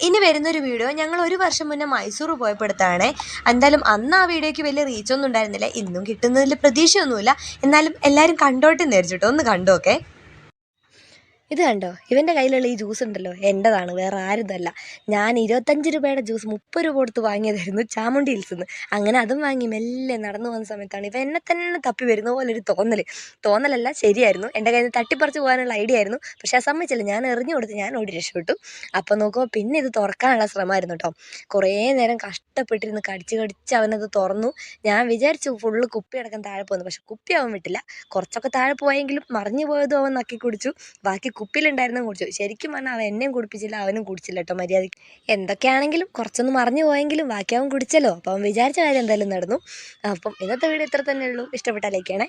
ഇനി വരുന്നൊരു വീഡിയോ ഞങ്ങൾ 1 വർഷം മുന്നേ മൈസൂർ പോയപ്പോൾ എടുത്തതാണേ. എന്തായാലും അന്ന് ആ വീഡിയോയ്ക്ക് വലിയ റീച്ചൊന്നും ഉണ്ടായിരുന്നില്ല. ഇന്നും കിട്ടുന്നതിൽ പ്രതീക്ഷയൊന്നുമില്ല. എന്നാലും എല്ലാവരും കണ്ടോട്ടെ എന്ന് വിചാരിച്ചിട്ടോ, ഒന്ന് കണ്ടോക്കെ. ഇത് കണ്ടോ, ഇവൻ്റെ കയ്യിലുള്ള ഈ ജ്യൂസ് ഉണ്ടല്ലോ, എൻ്റെതാണ്, വേറെ ആരുതല്ല. ഞാൻ 25 രൂപയുടെ ജ്യൂസ് 30 രൂപ കൊടുത്ത് വാങ്ങിയതായിരുന്നു ചാമുണ്ഡി ഹിൽസിൽ നിന്ന്. അങ്ങനെ അതും വാങ്ങി മെല്ലെ നടന്നു പോകുന്ന സമയത്താണ് ഇവ എന്നെ തന്നെ തപ്പി വരുന്ന പോലൊരു തോന്നലല്ല, ശരിയായിരുന്നു. എൻ്റെ കയ്യിൽ നിന്ന് തട്ടിപ്പറിച്ച് പോകാനുള്ള ഐഡിയ ആയിരുന്നു. പക്ഷേ അത് സമ്മതിച്ചില്ല, ഞാൻ എറിഞ്ഞു കൊടുത്ത് ഞാൻ ഓടി രക്ഷപ്പെട്ടു. അപ്പോൾ നോക്കുമ്പോൾ പിന്നെ ഇത് തുറക്കാനുള്ള ശ്രമമായിരുന്നു കേട്ടോ. കുറേ നേരം കഷ്ടപ്പെട്ടിരുന്ന് കടിച്ച് അവനത് തുറന്നു. ഞാൻ വിചാരിച്ചു ഫുള്ള് കുപ്പി അടക്കം താഴെ പോകുന്നു, പക്ഷെ കുപ്പി അവൻ വിട്ടില്ല. കുറച്ചൊക്കെ താഴെ പോയെങ്കിലും മറിഞ്ഞു പോയതും അവൻ നക്കി കുടിച്ചു. ബാക്കി കുപ്പിയിലുണ്ടായിരുന്നു കുടിച്ചു. ശരിക്കും പറഞ്ഞാൽ അവൻ എന്നെയും കുടിപ്പിച്ചില്ല, അവനും കുടിച്ചില്ല കേട്ടോ മര്യാദയ്ക്ക്. എന്തൊക്കെയാണെങ്കിലും കുറച്ചൊന്ന് മറിഞ്ഞു പോയെങ്കിലും ബാക്കി അവൻ കുടിച്ചല്ലോ. അപ്പോൾ അവൻ വിചാരിച്ച കാര്യം എന്തായാലും നടന്നു. അപ്പം ഇന്നത്തെ വീഡിയോ ഇത്ര തന്നെ ഉള്ളൂ. ഇഷ്ടപ്പെട്ടാൽ ലൈക്ക് ചെയ്യണേ.